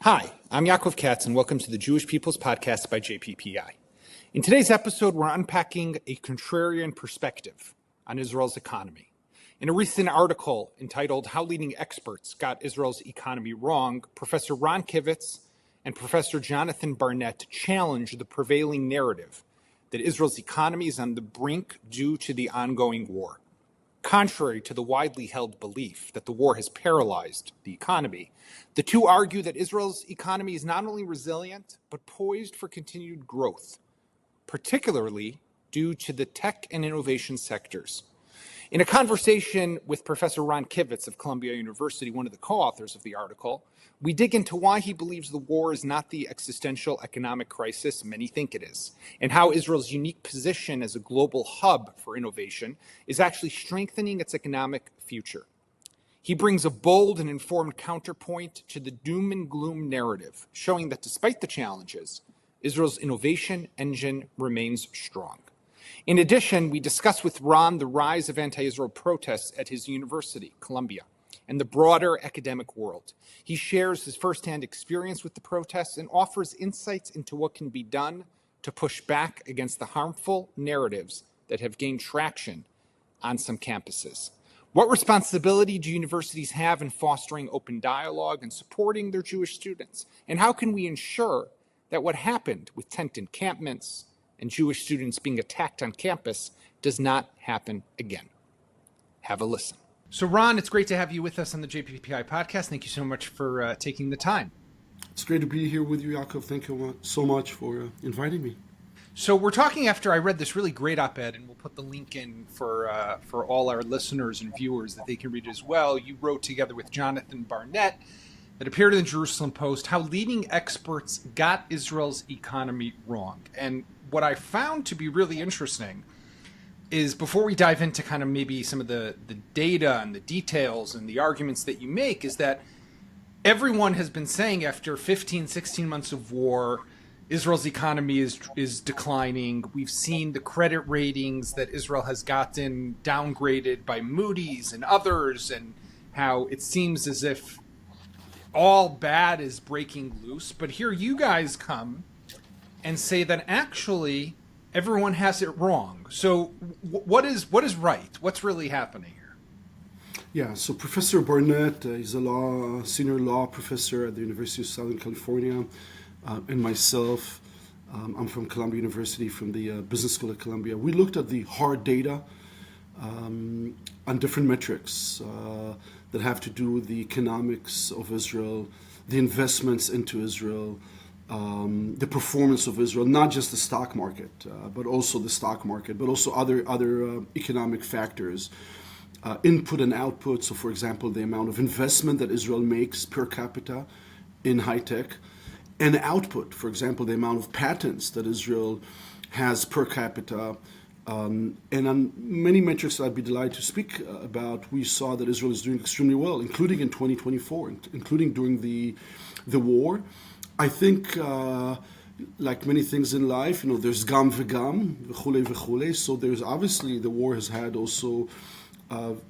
Hi, I'm Yaakov Katz, and welcome to the Jewish People's Podcast by JPPI. In today's episode, we're unpacking a contrarian perspective on Israel's economy. In a recent article entitled How Leading Experts Got Israel's Economy Wrong, Professor Ron Kivetz and Professor Jonathan Barnett challenge the prevailing narrative that Israel's economy is on the brink due to the ongoing war. Contrary to the widely held belief that the war has paralyzed the economy, the two argue that Israel's economy is not only resilient, but poised for continued growth, particularly due to the tech and innovation sectors. In a conversation with Professor Ron Kivetz of Columbia University, one of the co-authors of the article, we dig into why he believes the war is not the existential economic crisis many think it is, and how Israel's unique position as a global hub for innovation is actually strengthening its economic future. He brings a bold and informed counterpoint to the doom and gloom narrative, showing that despite the challenges, Israel's innovation engine remains strong. In addition, we discuss with Ron the rise of anti-Israel protests at his university, Columbia, and the broader academic world. He shares his firsthand experience with the protests and offers insights into what can be done to push back against the harmful narratives that have gained traction on some campuses. What responsibility do universities have in fostering open dialogue and supporting their Jewish students? And how can we ensure that what happened with tent encampments and Jewish students being attacked on campus does not happen again? Have a listen. So, Ron, it's great to have you with us on the JPPI podcast. Thank you so much for taking the time. It's great to be here with you, Yaakov. Thank you so much for inviting me. So we're talking after I read this really great op-ed, and we'll put the link in for all our listeners and viewers that they can read as well. You wrote together with Jonathan Barnett that appeared in the Jerusalem Post, How Leading Experts Got Israel's Economy Wrong. And what I found to be really interesting is, before we dive into kind of maybe some of the data and the details and the arguments that you make, is that everyone has been saying after 15, 16 months of war, Israel's economy is declining. We've seen the credit ratings that Israel has gotten downgraded by Moody's and others, and how it seems as if all bad is breaking loose. But here you guys come and say that actually everyone has it wrong. So what is right? What's really happening here? Yeah, so Professor Barnett is a senior law professor at the University of Southern California. And myself, I'm from Columbia University, from the Business School at Columbia. We looked at the hard data on different metrics that have to do with the economics of Israel, the investments into Israel, the performance of Israel, not just the stock market, but also the stock market, but also other economic factors, input and output. So, for example, the amount of investment that Israel makes per capita in high tech, and output, for example, the amount of patents that Israel has per capita. And on many metrics that I'd be delighted to speak about, we saw that Israel is doing extremely well, including in 2024, including during the war. I think, like many things in life, there's gam v'gam, v'chule v'chule. So there's obviously, the war has had also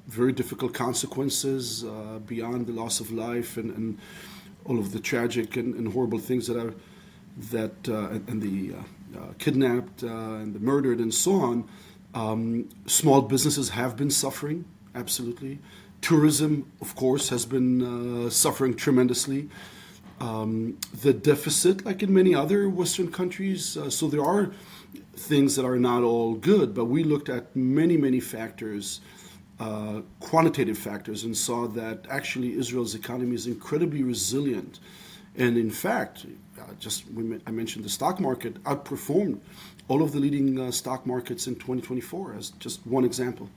very difficult consequences beyond the loss of life and all of the tragic and horrible things and the kidnapped and the murdered and so on. Small businesses have been suffering, absolutely. Tourism, of course, has been suffering tremendously. The deficit, like in many other Western countries, so there are things that are not all good, but we looked at many factors, quantitative factors, and saw that actually Israel's economy is incredibly resilient. And in fact, I mentioned the stock market outperformed all of the leading stock markets in 2024 as just one example.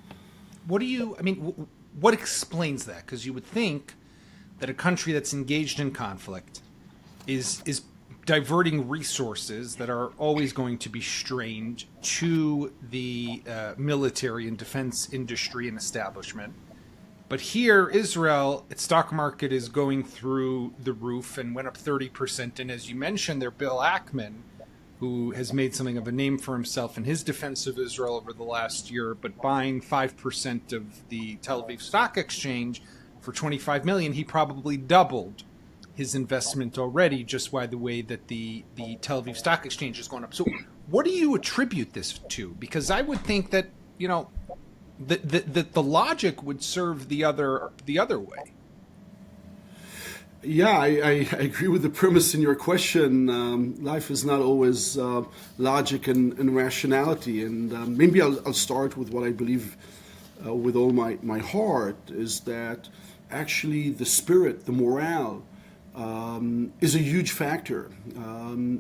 What explains that? Because you would think that a country that's engaged in conflict is diverting resources that are always going to be strained to the military and defense industry and establishment. But here, Israel, its stock market is going through the roof and went up 30%. And as you mentioned there, Bill Ackman, who has made something of a name for himself in his defense of Israel over the last year, but buying 5% of the Tel Aviv Stock Exchange for $25 million, he probably doubled his investment already just by the way that the Tel Aviv Stock Exchange has gone up. So what do you attribute this to? Because I would think that, the logic would serve the other way. Yeah, I agree with the premise in your question. Life is not always logic and rationality. And maybe I'll start with what I believe with all my heart is that actually the spirit, the morale, is a huge factor.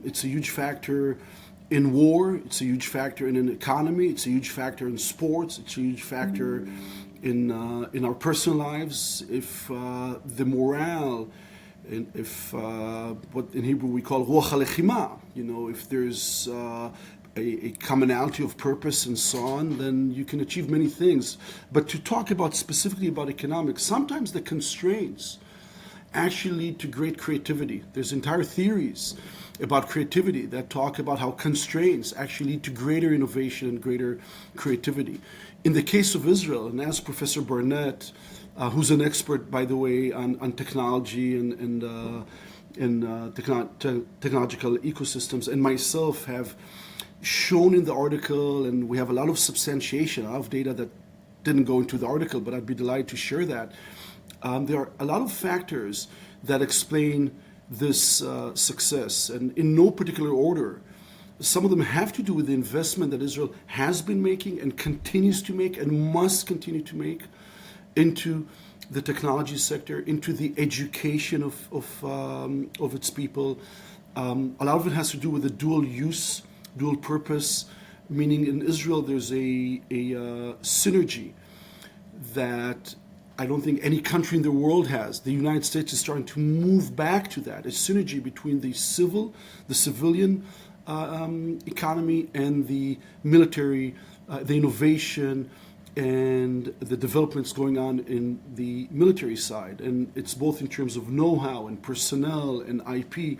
It's a huge factor in war. It's a huge factor in an economy. It's a huge factor in sports. It's a huge factor in our personal lives. If the morale, if what in Hebrew we call ruach halechima, if there's a commonality of purpose and so on, then you can achieve many things. But to talk specifically about economics, sometimes the constraints actually lead to great creativity. There's entire theories about creativity that talk about how constraints actually lead to greater innovation and greater creativity. In the case of Israel, and as Professor Barnett, who's an expert, by the way, on technology and technological ecosystems, and myself have shown in the article, and we have a lot of substantiation, a lot of data that didn't go into the article, but I'd be delighted to share that. There are a lot of factors that explain this success, and in no particular order. Some of them have to do with the investment that Israel has been making and continues to make and must continue to make into the technology sector, into the education of its people. A lot of it has to do with the dual use, dual purpose, meaning in Israel there's a synergy that I don't think any country in the world has. The United States is starting to move back to that, a synergy between the civilian economy and the military, the innovation and the developments going on in the military side. And it's both in terms of know-how and personnel and IP.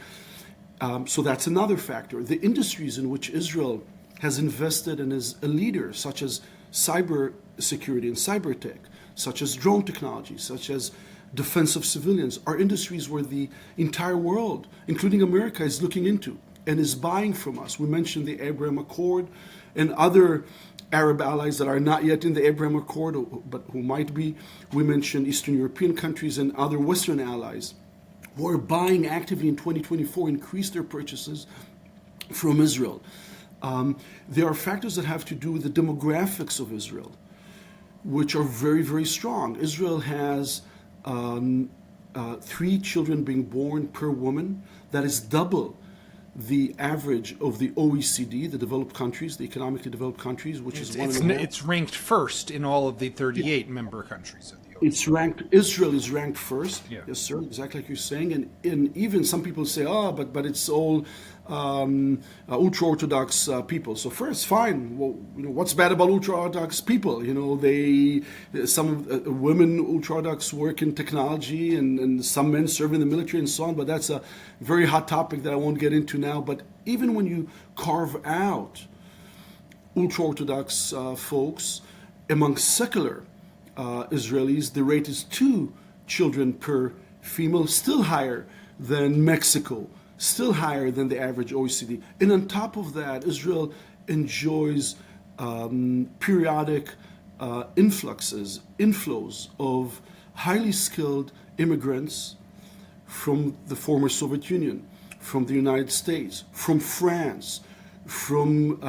So that's another factor. The industries in which Israel has invested and is a leader, such as cyber security and cyber tech, such as drone technology, such as defense of civilians, are industries where the entire world, including America, is looking into and is buying from us. We mentioned the Abraham Accord and other Arab allies that are not yet in the Abraham Accord, but who might be. We mentioned Eastern European countries and other Western allies who are buying actively in 2024, increased their purchases from Israel. There are factors that have to do with the demographics of Israel, which are very, very strong. Israel has 3 children being born per woman. That is double the average of the OECD, the developed countries, the economically developed countries, which is it's ranked first in all of the 38 member countries of the OECD. It's ranked. Israel is ranked first. Yeah. Yes, sir. Exactly like you're saying. And even some people say, but it's all ultra-Orthodox people. So first, fine. Well, what's bad about ultra-Orthodox people? Some women ultra-Orthodox work in technology, and some men serve in the military and so on. But that's a very hot topic that I won't get into now. But even when you carve out ultra-Orthodox folks among secular Israelis, the rate is 2 children per female, still higher than Mexico, still higher than the average OECD. And on top of that, Israel enjoys periodic inflows of highly skilled immigrants from the former Soviet Union, from the United States, from France, from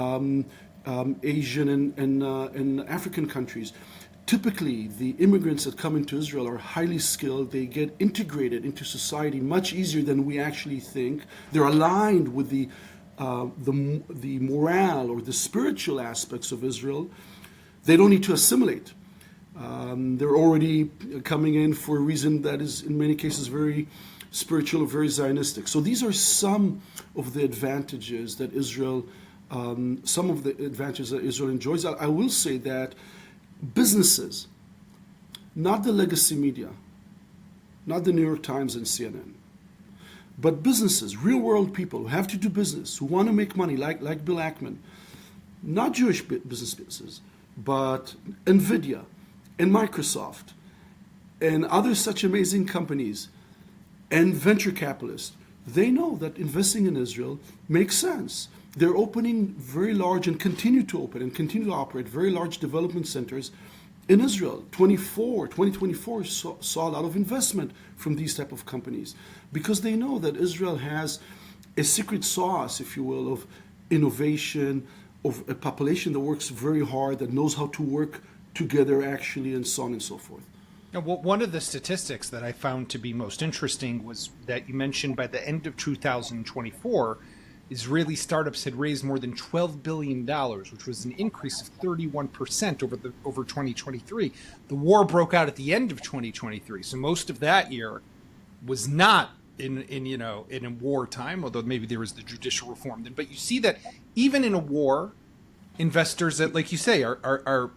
Asian and African countries. Typically, the immigrants that come into Israel are highly skilled. They get integrated into society much easier than we actually think. They're aligned with the morale or the spiritual aspects of Israel. They don't need to assimilate. They're already coming in for a reason that is, in many cases, very spiritual or very Zionistic. So these are some of the advantages that Israel enjoys. I will say that businesses, not the legacy media, not the New York Times and CNN, but businesses, real world people who have to do business, who want to make money, like Bill Ackman, not Jewish businesses, but NVIDIA and Microsoft and other such amazing companies and venture capitalists, they know that investing in Israel makes sense. They're opening very large and continue to open and continue to operate very large development centers in Israel. 2024 saw a lot of investment from these type of companies because they know that Israel has a secret sauce, if you will, of innovation, of a population that works very hard, that knows how to work together actually, and so on and so forth. Now, one of the statistics that I found to be most interesting was that you mentioned by the end of 2024, Israeli startups had raised more than $12 billion, which was an increase of 31% over 2023. The war broke out at the end of 2023, so most of that year was not in a wartime, although maybe there was the judicial reform then. But you see that even in a war, investors that, like you say, are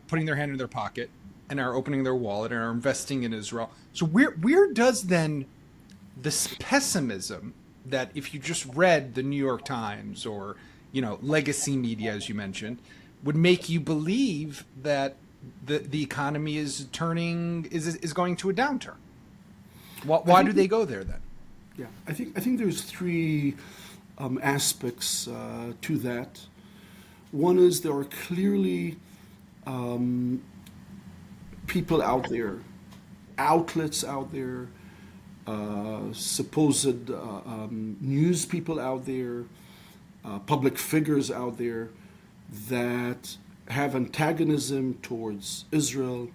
putting their hand in their pocket and are opening their wallet and are investing in Israel. So where does then this pessimism that if you just read the New York Times or, legacy media, as you mentioned, would make you believe that the economy is going to a downturn? Why do they go there then? Yeah, I think there's three aspects to that. One is there are clearly people out there, outlets out there, supposed news people out there, public figures out there that have antagonism towards Israel,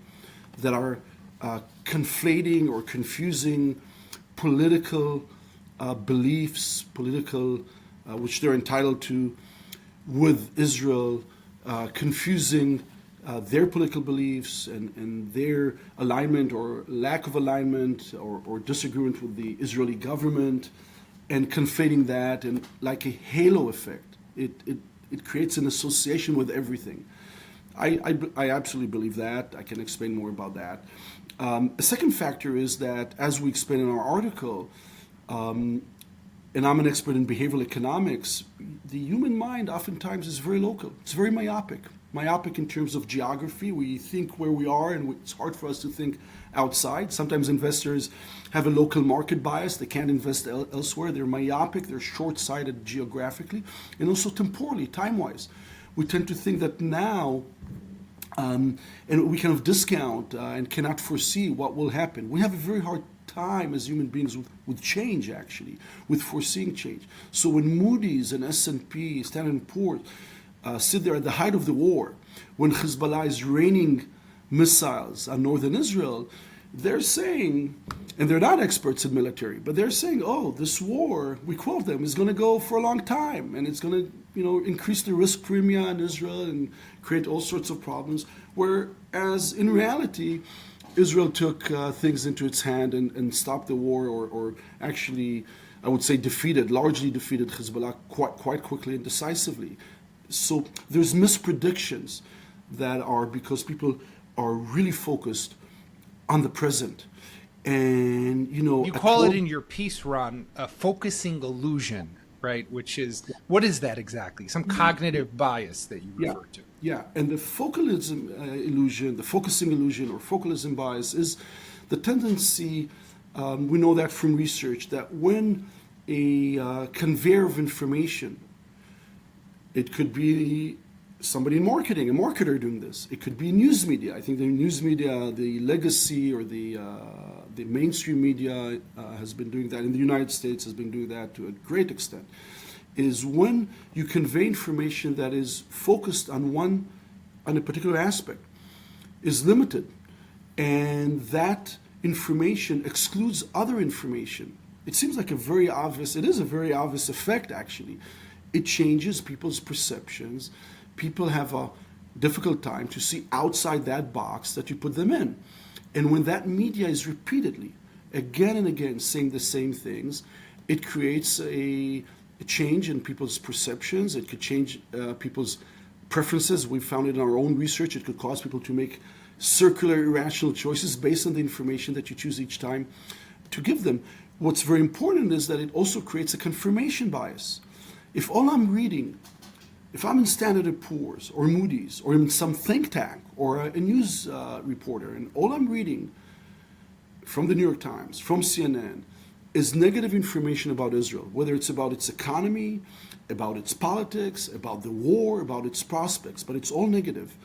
that are conflating or confusing political beliefs, which they're entitled to, with Israel, confusing their political beliefs and their alignment or lack of alignment or disagreement with the Israeli government, and conflating that, and like a halo effect, it creates an association with everything. I absolutely believe that. I can explain more about that. A second factor is that, as we explain in our article, and I'm an expert in behavioral economics, the human mind oftentimes is very local. It's very myopic. Myopic in terms of geography. We think where we are, and it's hard for us to think outside. Sometimes investors have a local market bias. They can't invest elsewhere. They're myopic. They're short-sighted geographically, and also temporally, time-wise. We tend to think that now, and we kind of discount and cannot foresee what will happen. We have a very hard time as human beings with change, actually, with foreseeing change. So when Moody's and S&P, Standard & Poor's, sit there at the height of the war, when Hezbollah is raining missiles on northern Israel, they're saying, and they're not experts in military, but they're saying, oh, this war, we quote them, is going to go for a long time, and it's going to increase the risk premium in Israel and create all sorts of problems, whereas in reality, Israel took things into its hand and stopped the war, or actually, I would say largely defeated Hezbollah quite quickly and decisively. So there's mispredictions that are because people are really focused on the present. And, you call it in your piece, Ron, a focusing illusion, right? Which is, what is that exactly? Some cognitive bias that you refer to. Yeah, and the focalism illusion, the focusing illusion or focalism bias is the tendency, we know that from research, that when a conveyor of information, it could be somebody in marketing, a marketer doing this. It could be news media. I think the news media, the legacy or the mainstream media has been doing that. In the United States has been doing that to a great extent. Is when you convey information that is focused on a particular aspect, is limited, and that information excludes other information. It seems like it is a very obvious effect, actually. It changes people's perceptions. People have a difficult time to see outside that box that you put them in. And when that media is repeatedly, again and again, saying the same things, it creates a change in people's perceptions. It could change people's preferences. We found it in our own research. It could cause people to make circular, irrational choices based on the information that you choose each time to give them. What's very important is that it also creates a confirmation bias. If all I'm reading, if I'm in Standard & Poor's or Moody's or in some think tank or a news reporter, and all I'm reading from the New York Times, from CNN, is negative information about Israel, whether it's about its economy, about its politics, about the war, about its prospects, but it's all negative,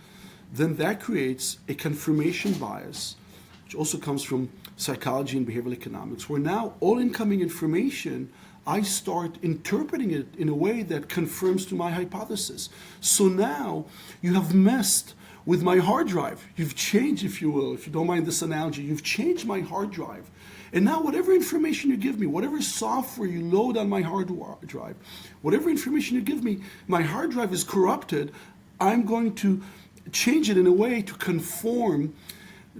then that creates a confirmation bias, which also comes from psychology and behavioral economics, where now all incoming information, I start interpreting it in a way that confirms to my hypothesis. So now you have messed with my hard drive. You've changed, if you will, if you don't mind this analogy, you've changed my hard drive. And now whatever information you give me, whatever software you load on my hard drive, whatever information you give me, my hard drive is corrupted. I'm going to change it in a way to conform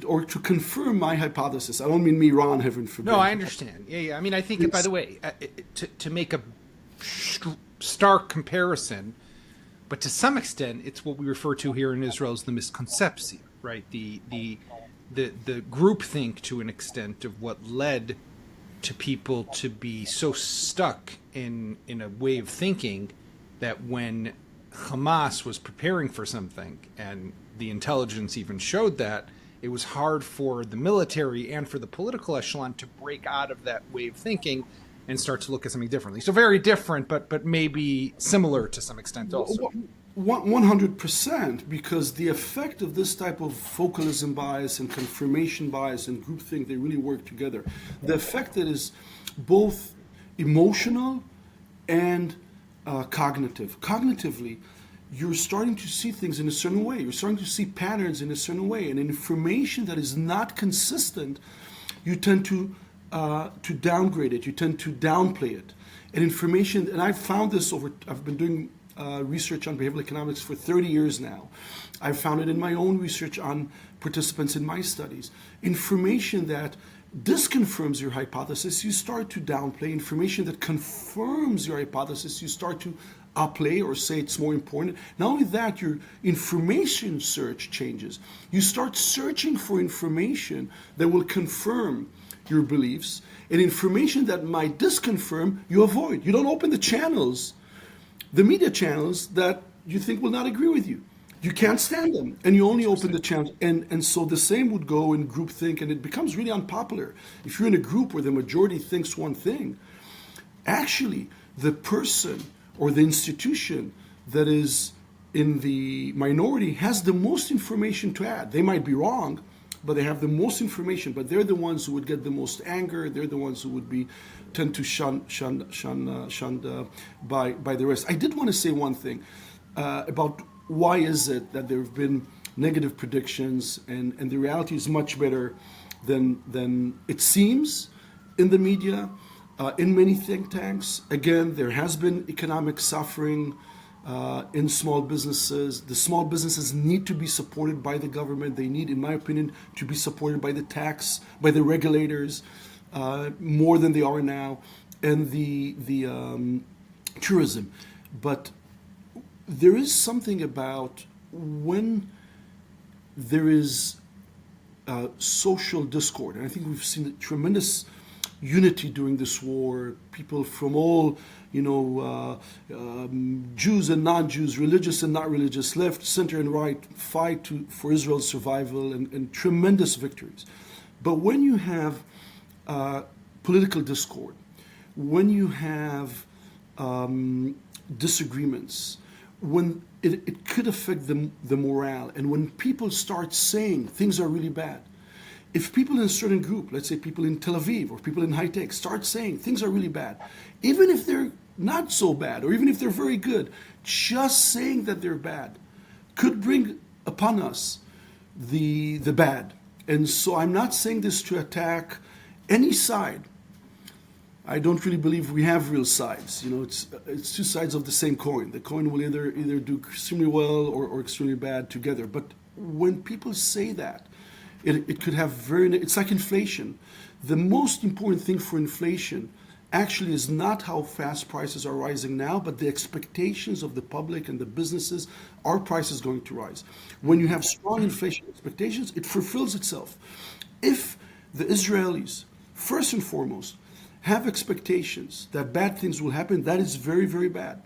or to confirm my hypothesis. I don't mean me, Ron, heaven forbid. No, I understand. Yeah. I mean, I think, by the way, to make a stark comparison, but to some extent, it's what we refer to here in Israel as the misconception, right? The groupthink, to an extent, of what led to people to be so stuck in a way of thinking that when Hamas was preparing for something, and the intelligence even showed that, it was hard for the military and for the political echelon to break out of that way of thinking and start to look at something differently. So very different, but maybe similar to some extent also. 100%, because the effect of this type of focalism bias and confirmation bias and groupthink, they really work together. The effect that is both emotional and cognitive. Cognitively, you're starting to see things in a certain way. You're starting to see patterns in a certain way. And information that is not consistent, you tend to downgrade it. You tend to downplay it. And information, and I've found this I've been doing research on behavioral economics for 30 years now. I've found it in my own research on participants in my studies. Information that disconfirms your hypothesis, you start to downplay. Information that confirms your hypothesis, you start to upplay or say it's more important. Not only that, your information search changes. You start searching for information that will confirm your beliefs, and information that might disconfirm, you avoid. You don't open the channels, the media channels that you think will not agree with you. You can't stand them, and you only open the channels. And so the same would go in groupthink, and it becomes really unpopular. If you're in a group where the majority thinks one thing, actually the person or the institution that is in the minority has the most information to add. They might be wrong, but they have the most information, but they're the ones who would get the most anger. They're the ones who would tend to shunned by the rest. I did want to say one thing about why is it that there have been negative predictions and the reality is much better than it seems in the media, in many think tanks. Again, there has been economic suffering in small businesses. The small businesses need to be supported by the government. They need, in my opinion, to be supported by by the regulators, more than they are now, and the tourism. But there is something about when there is social discord, and I think we've seen tremendous unity during this war. People from all, Jews and non-Jews, religious and not religious, left, center, and right, fight for Israel's survival and tremendous victories. But when you have political discord, when you have disagreements, when it could affect the morale, and when people start saying things are really bad, if people in a certain group, let's say people in Tel Aviv or people in high tech, start saying things are really bad, even if they're not so bad or even if they're very good, just saying that they're bad could bring upon us the bad. And so I'm not saying this to attack any side. I don't really believe we have real sides. It's two sides of the same coin. The coin will either do extremely well or extremely bad together. But when people say that, it could have it's like inflation. The most important thing for inflation actually is not how fast prices are rising now, but the expectations of the public and the businesses. Are prices going to rise? When you have strong inflation expectations, it fulfills itself. If the Israelis, first and foremost, have expectations that bad things will happen, that is very, very bad.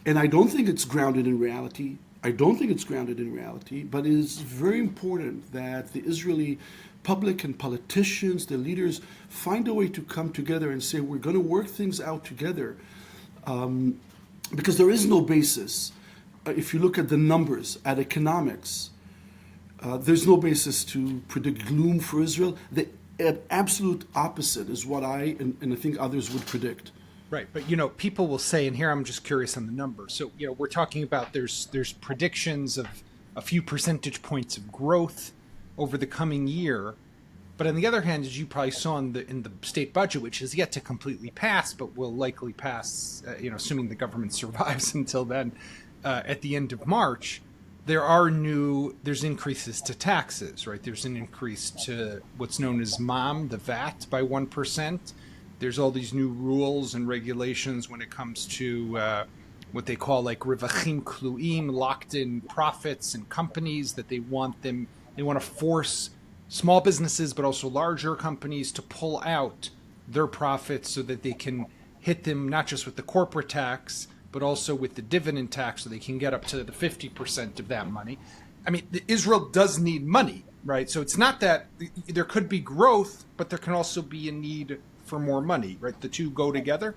And I don't think it's grounded in reality. But it is very important that the Israeli public and politicians, the leaders, find a way to come together and say, we're going to work things out together. Because there is no basis. If you look at the numbers, at economics, there's no basis to predict gloom for Israel. The absolute opposite is what I and I think others would predict. Right, but people will say, and here I'm just curious on the numbers. So we're talking about there's predictions of a few percentage points of growth over the coming year, but on the other hand, as you probably saw in the state budget, which is yet to completely pass, but will likely pass, assuming the government survives until then, at the end of March, there's increases to taxes, right? There's an increase to what's known as MAM, the VAT, by 1%. There's all these new rules and regulations when it comes to what they call like rivachim kluim, locked in profits and companies that they want to force small businesses, but also larger companies to pull out their profits so that they can hit them not just with the corporate tax, but also with the dividend tax so they can get up to the 50% of that money. I mean, Israel does need money, right? So it's not that there could be growth, but there can also be a need for more money, right? The two go together?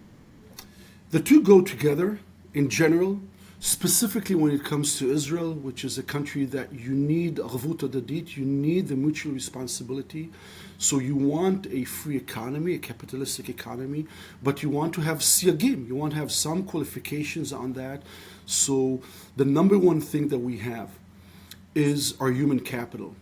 The two go together in general, specifically when it comes to Israel, which is a country that you need arvut adadit, you need the mutual responsibility. So you want a free economy, a capitalistic economy, but you want to have siyagim, you want to have some qualifications on that. So the number one thing that we have is our human capital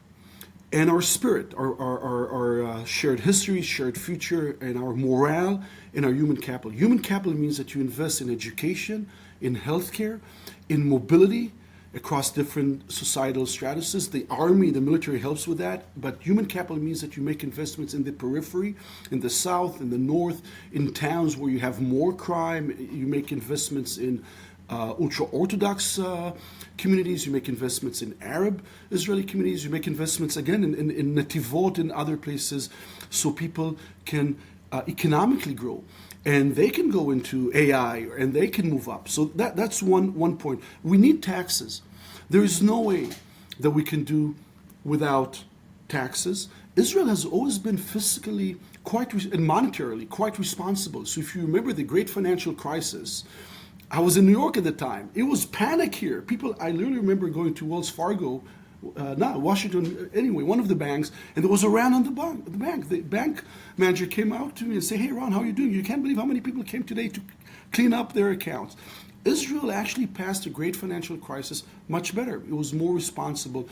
and our spirit, our shared history, shared future, and our morale and our human capital. Human capital means that you invest in education, in healthcare, in mobility across different societal stratuses. The army, the military helps with that, but human capital means that you make investments in the periphery, in the south, in the north, in towns where you have more crime. You make investments in ultra-Orthodox communities, you make investments in Arab Israeli communities, you make investments again in Netivot and other places so people can economically grow. And they can go into AI and they can move up. So that's one point. We need taxes. There is no way that we can do without taxes. Israel has always been fiscally and monetarily quite responsible. So if you remember the great financial crisis, I was in New York at the time. It was panic here. I literally remember going to Wells Fargo, Washington, anyway, one of the banks, and there was a ran on the bank. The bank manager came out to me and said, "Hey, Ron, how are you doing? You can't believe how many people came today to clean up their accounts." Israel actually passed a great financial crisis much better. It was more responsible.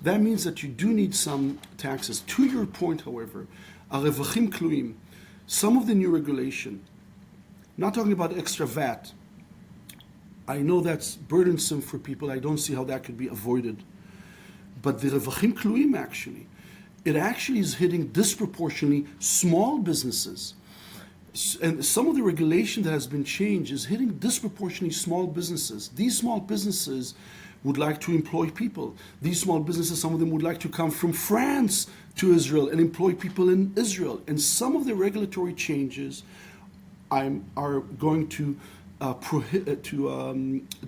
That means that you do need some taxes. To your point, however, revachim kluim, some of the new regulation, not talking about extra VAT, I know that's burdensome for people. I don't see how that could be avoided. But the revachim kluim it actually is hitting disproportionately small businesses. And some of the regulation that has been changed is hitting disproportionately small businesses. These small businesses would like to employ people. These small businesses, some of them would like to come from France to Israel and employ people in Israel. And some of the regulatory changes are going to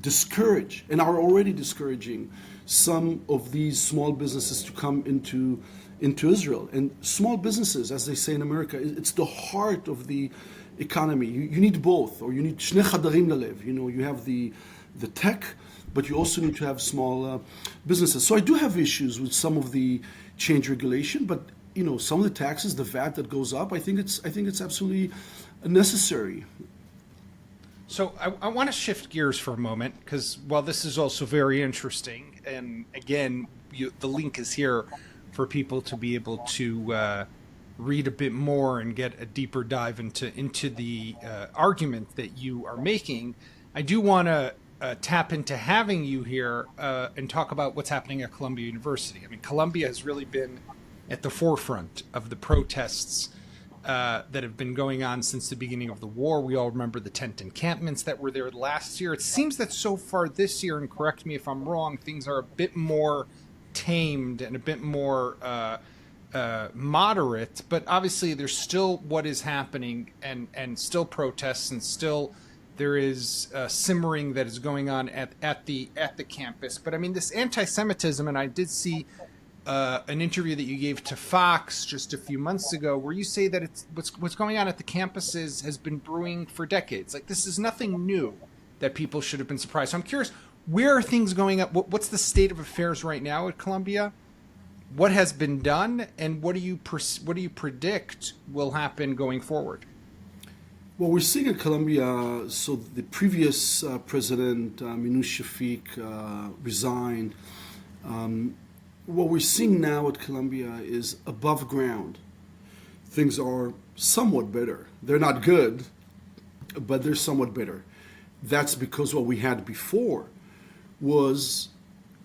discourage, and are already discouraging, some of these small businesses to come into Israel. And small businesses, as they say in America, it's the heart of the economy. You need both, or you need shnei chadarim lalev. You have the tech, but you also need to have small businesses. So I do have issues with some of the change regulation, but some of the taxes, the VAT that goes up, I think it's absolutely necessary. So I want to shift gears for a moment, because while this is also very interesting, and again, the link is here for people to be able to read a bit more and get a deeper dive into the argument that you are making, I do want to tap into having you here and talk about what's happening at Columbia University. I mean, Columbia has really been at the forefront of the protests that have been going on since the beginning of the war. We all remember the tent encampments that were there last year. It seems that so far this year, and correct me if I'm wrong, things are a bit more tamed and a bit more moderate, but obviously there's still what is happening and still protests, and still there is simmering that is going on at the campus. But I mean, this anti-Semitism, and I did see an interview that you gave to Fox just a few months ago, where you say that it's what's going on at the campuses has been brewing for decades. Like, this is nothing new that people should have been surprised. So I'm curious, where are things going up? What's the state of affairs right now at Columbia? What has been done, and what do you predict will happen going forward? Well, we're seeing at Columbia, so the previous president, Minouche Shafik, resigned. What we're seeing now at Columbia is above ground. Things are somewhat better. They're not good, but they're somewhat better. That's because what we had before was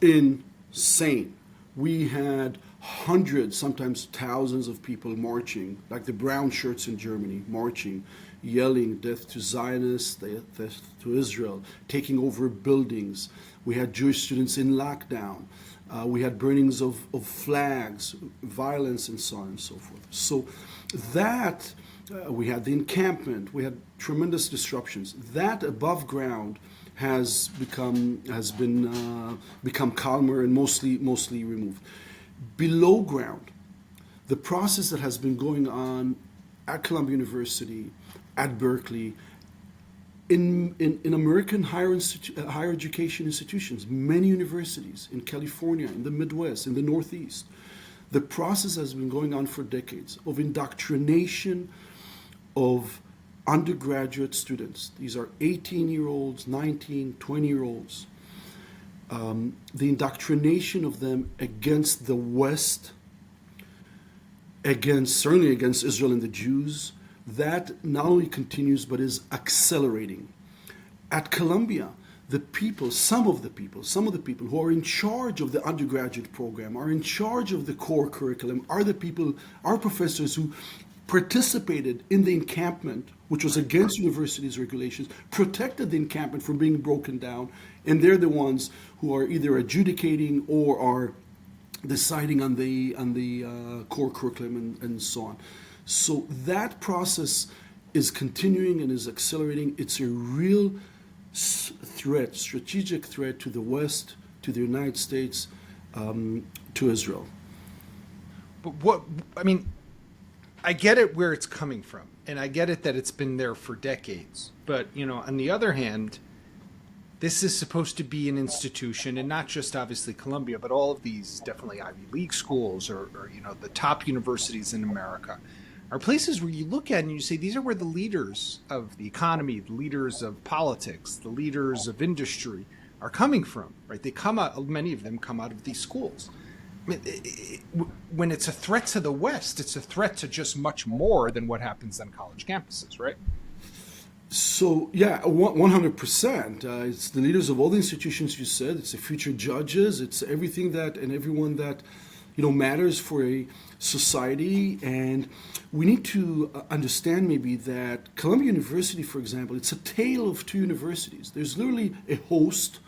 insane. We had hundreds, sometimes thousands of people marching, like the brown shirts in Germany, marching, yelling, death to Zionists, death to Israel, taking over buildings. We had Jewish students in lockdown. We had burnings of flags, violence, and so on and so forth. So that, we had the encampment, we had tremendous disruptions. That above ground has become calmer and mostly removed. Below ground, the process that has been going on at Columbia University, at Berkeley, in American higher education institutions, many universities in California, in the Midwest, in the Northeast, the process has been going on for decades of indoctrination of undergraduate students. These are 18-year-olds, 19, 20-year-olds. The indoctrination of them against the West, certainly against Israel and the Jews, that not only continues but is accelerating. At Columbia, some of the people who are in charge of the undergraduate program, are in charge of the core curriculum, are professors who participated in the encampment, which was against universities' regulations, protected the encampment from being broken down, and they're the ones who are either adjudicating or are deciding on the core curriculum and so on. So that process is continuing and is accelerating. It's a real threat, strategic threat to the West, to the United States, to Israel. But I get it where it's coming from, and I get it that it's been there for decades. But, on the other hand, this is supposed to be an institution, and not just obviously Columbia, but all of these definitely Ivy League schools or the top universities in America are places where you look at and you say, these are where the leaders of the economy, the leaders of politics, the leaders of industry are coming from, right? Many of them come out of these schools. When it's a threat to the West, it's a threat to just much more than what happens on college campuses, right? So, yeah, 100%. It's the leaders of all the institutions you said. It's the future judges. It's everything that and everyone that, matters for a society. And we need to understand maybe that Columbia University, for example, it's a tale of two universities. There's literally a host.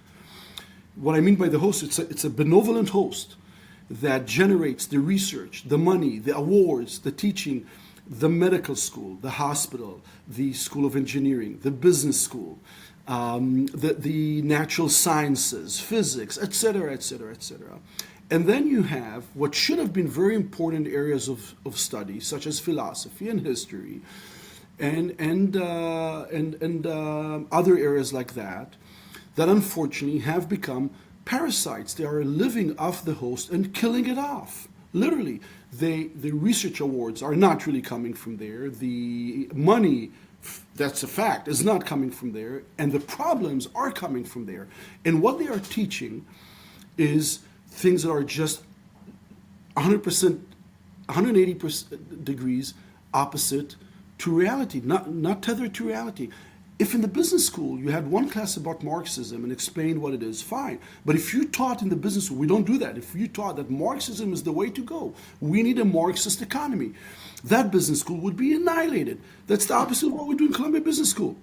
What I mean by the host, it's a benevolent host that generates the research, the money, the awards, the teaching, the medical school, the hospital, the School of Engineering, the business school, the natural sciences, physics, et cetera, et cetera, et cetera. And then you have what should have been very important areas of study, such as philosophy and history, and other areas like that unfortunately have become parasites. They are living off the host and killing it off. Literally, the research awards are not really coming from there. The money, that's a fact, is not coming from there. And the problems are coming from there. And what they are teaching is things that are just 100%, 180% degrees opposite to reality, not tethered to reality. If in the business school you had one class about Marxism and explained what it is, fine. But if you taught in the business school, we don't do that. If you taught that Marxism is the way to go, we need a Marxist economy, that business school would be annihilated. That's the opposite of what we do in Columbia Business School.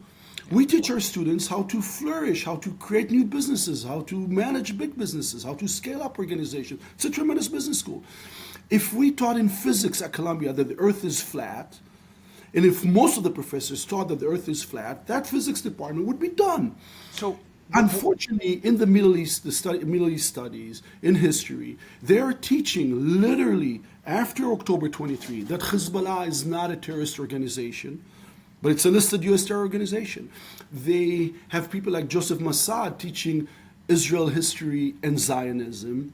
We teach our students how to flourish, how to create new businesses, how to manage big businesses, how to scale up organizations. It's a tremendous business school. If we taught in physics at Columbia that the earth is flat, and if most of the professors taught that the earth is flat, that physics department would be done. So Unfortunately, in the Middle East, Middle East studies, in history, they are teaching literally after October 23 that Hezbollah is not a terrorist organization, but it's a listed U.S. terror organization. They have people like Joseph Massad teaching Israel history and Zionism.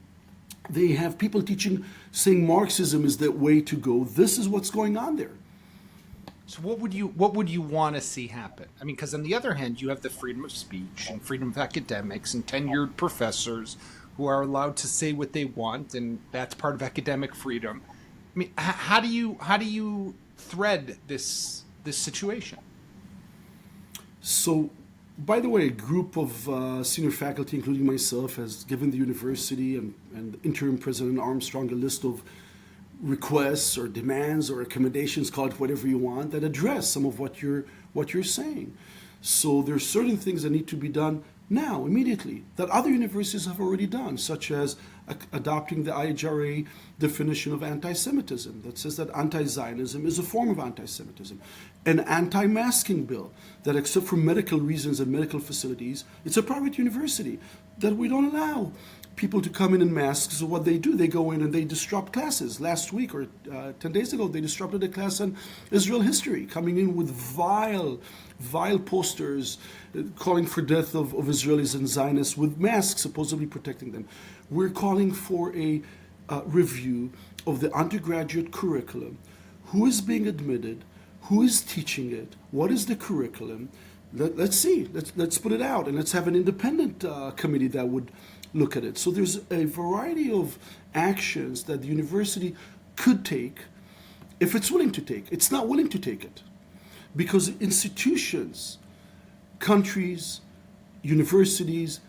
They have people teaching, saying Marxism is the way to go. This is what's going on there. So what would you want to see happen? I mean, because on the other hand, you have the freedom of speech and freedom of academics and tenured professors who are allowed to say what they want, and that's part of academic freedom. I mean, how do you thread this situation? So, by the way, a group of senior faculty, including myself, has given the university and interim President Armstrong a list of requests or demands or recommendations, call it whatever you want, that address some of what you're saying. So there are certain things that need to be done now, immediately, that other universities have already done, such as adopting the IHRA definition of anti-Semitism that says that anti-Zionism is a form of anti-Semitism. An anti-masking bill that, except for medical reasons and medical facilities, it's a private university, that we don't allow people to come in masks. So what they do, they go in and they disrupt classes. Last week or 10 days ago, they disrupted a class on Israel history, coming in with vile posters calling for death of Israelis and Zionists with masks supposedly protecting them. We're calling for a review of the undergraduate curriculum. Who is being admitted? Who is teaching it? What is the curriculum? Let's see. Let's put it out, and let's have an independent committee that would look at it. So there's a variety of actions that the university could take if it's willing to take. It's not willing to take it because institutions, countries, universities,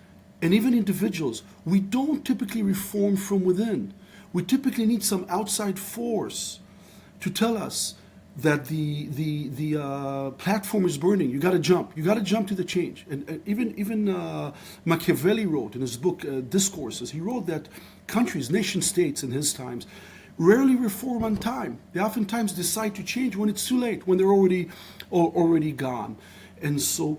and even individuals, we don't typically reform from within. We typically need some outside force to tell us that the platform is burning. You got to jump. You got to jump to the change. And even Machiavelli wrote in his book Discourses. He wrote that countries, nation states in his times, rarely reform on time. They oftentimes decide to change when it's too late, when they're already gone. And so,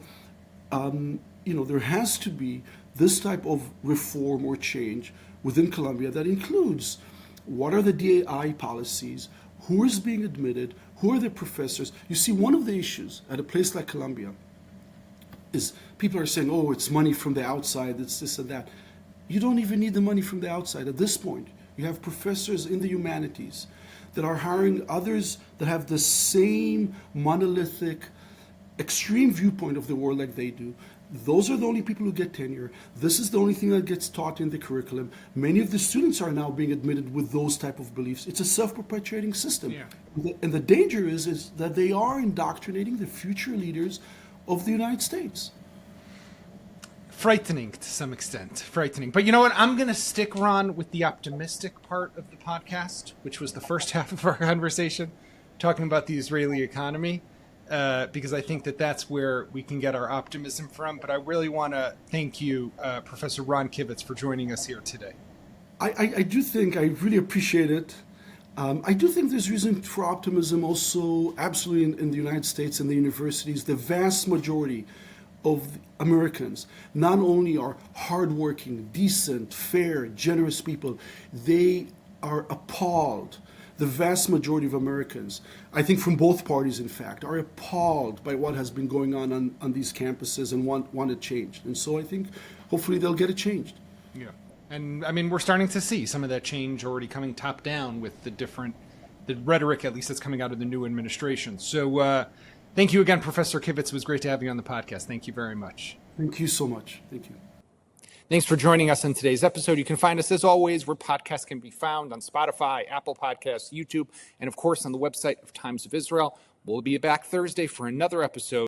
there has to be this type of reform or change within Columbia that includes what are the DAI policies, who is being admitted, who are the professors. You see, one of the issues at a place like Columbia is people are saying, oh, it's money from the outside, it's this and that. You don't even need the money from the outside. At this point, you have professors in the humanities that are hiring others that have the same monolithic, extreme viewpoint of the world like they do. Those are the only people who get tenure. This is the only thing that gets taught in the curriculum. Many of the students are now being admitted with those type of beliefs. It's a self-perpetuating system. Yeah. And the danger is that they are indoctrinating the future leaders of the United States. Frightening to some extent. Frightening. But you know what? I'm going to stick, Ron, with the optimistic part of the podcast, which was the first half of our conversation, talking about the Israeli economy. Because I think that that's where we can get our optimism from. But I really want to thank you, Professor Ron Kivetz, for joining us here today. I do think, I really appreciate it. I do think there's reason for optimism also absolutely in the United States and the universities. The vast majority of Americans not only are hardworking, decent, fair, generous people, they are appalled. The vast majority of Americans, I think from both parties, in fact, are appalled by what has been going on these campuses and want it changed. And so I think hopefully they'll get it changed. Yeah. And I mean, we're starting to see some of that change already coming top down with the rhetoric, at least that's coming out of the new administration. So thank you again, Professor Kivetz. It was great to have you on the podcast. Thank you very much. Thank you so much. Thank you. Thanks for joining us on today's episode. You can find us, as always, where podcasts can be found on Spotify, Apple Podcasts, YouTube, and, of course, on the website of Times of Israel. We'll be back Thursday for another episode.